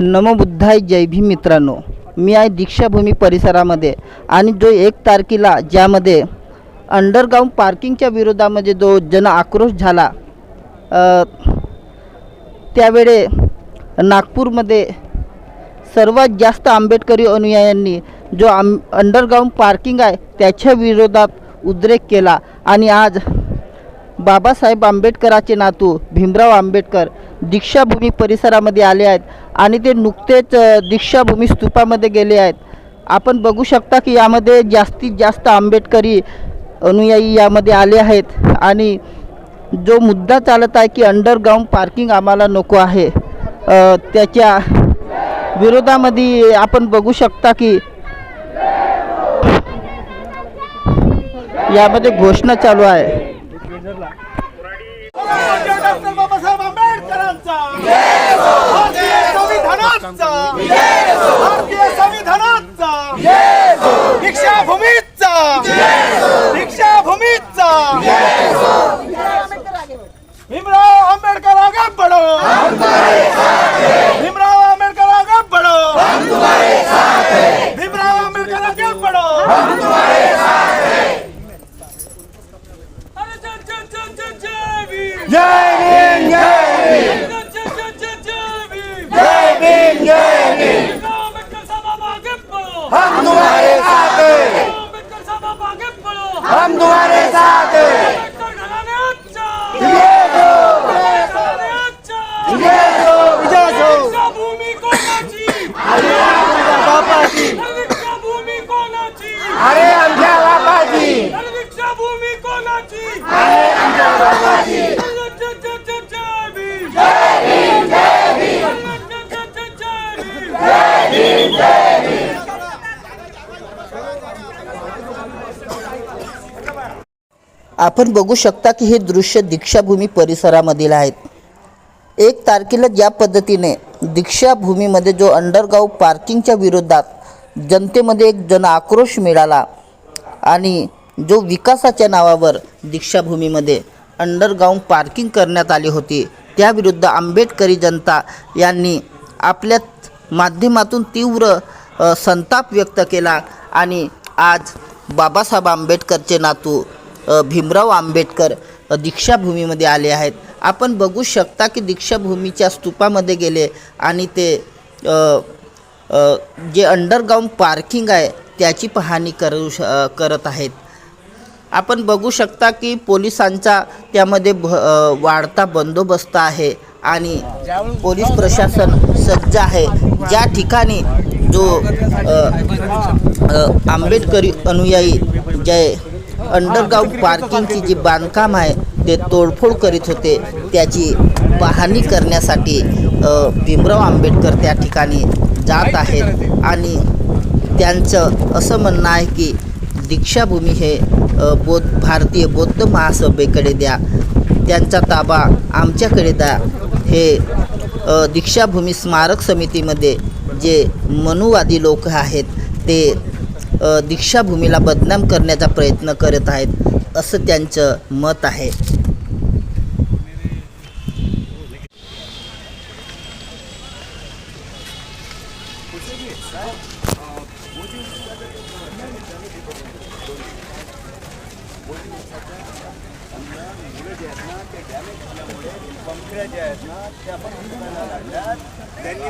नमो बुद्धाय जय भीम मित्रांनो, मी आहे दीक्षाभूमी परिसरामध्ये आणि जो 1 तारखेला ज्यामध्ये अंडरग्राऊंड पार्किंगच्या विरोधामध्ये जो जन आक्रोश झाला, त्यावेळे नागपूरमध्ये सर्वात जास्त आंबेडकरी अनुयायांनी जो अंडरग्राऊंड पार्किंग आहे त्याच्या विरोधात उद्रेक केला आणि आज बाबासाहेब आंबेडकरांचे नातू भीमराव आंबेडकर दीक्षाभूमी परिसरामध्ये आले आहेत आणि ते नुकतेच दीक्षाभूमी स्तूपामध्ये गेले आहेत। आपण बघू शकता की यामध्ये जास्तीत जास्त आंबेडकरी अनुयायी यामध्ये आले आहेत आणि जो मुद्दा चालत आहे की अंडरग्राऊंड पार्किंग आम्हाला नको आहे, त्याच्या विरोधामध्ये आपण बघू शकता की यामध्ये घोषणा चालू आहे। डॉक्टर बाबासाहेब आंबेडकरांचा जय हो, भारतीय संविधानाचा जय हो, भारतीय संविधानाचा जय हो, दीक्षाभूमीचा जय हो, दीक्षाभूमीचा जय हो। भीमराव आंबेडकर आगे बढ़ो, हम तुम्हारे साथ हैं। भीमराव आंबेडकर आगे बढ़ो, हम तुम्हारे साथ हैं। भीमराव आंबेडकर आगे बढ़ो, हम तुम्हारे साथ हैं। जय भीम जय भीम जय भीम जय भीम। हम तुम्हारे साथ हैं, हम तुम्हारे साथ हैं। जय हो जय हो जय हो। भूमि कोणाची? अरे आमच्या बापाची। भूमि कोणाची? अरे आमच्या बापाची। भूमि कोणाची? अरे आमच्या बापाची। आपण बघू शकता की हे दृश्य दीक्षाभूमी परिसरामधील आहेत। 1 तारखेला ज्या पद्धतीने दीक्षाभूमीमध्ये जो अंडरग्राऊंड पार्किंगच्या विरोधात जनतेमध्ये एक जन आक्रोश मिळाला आणि जो विकासाच्या नावावर दीक्षाभूमीमध्ये अंडरग्राऊंड पार्किंग करण्यात आली होती, त्याविरुद्ध आंबेडकरी जनता यांनी आपल्या माध्यमातून तीव्र संताप व्यक्त केला आणि आज बाबासाहेब आंबेडकरचे नातू भीमराव आंबेडकर दीक्षाभूमीमध्ये आले आहेत। आपण बघू शकता की दीक्षाभूमीच्या स्तूपामध्ये गेले आणि ते जे अंडरग्राऊंड पार्किंग आहे त्याची पाहणी करत आहेत। आपण बघू शकता की पोलिसांचा त्यामध्ये वाढता बंदोबस्त आहे आणि पोलीस प्रशासन सज्ज आहे। ज्या ठिकाणी जो आंबेडकरी अनुयायी जे अंडरग्राऊंड पार्किंगची जी बांधकाम आहे ते तोडफोड करीत होते त्याची पाहणी करण्यासाठी भीमराव आंबेडकर त्या ठिकाणी जात आहेत आणि त्यांचं असं म्हणणं आहे की दीक्षाभूमी हे भारतीय बौद्ध महासभेकडे द्या, त्यांचा ताबा आमच्याकडे द्या। हे दीक्षाभूमी स्मारक समितीमध्ये जे मनुवादी लोक आहेत ते दीक्षाभूमीला बदनाम करण्याचा प्रयत्न करत आहेत असं त्यांचं मत आहे। पंखा जे आहेत ना त्या पण लागल्यात त्यांनी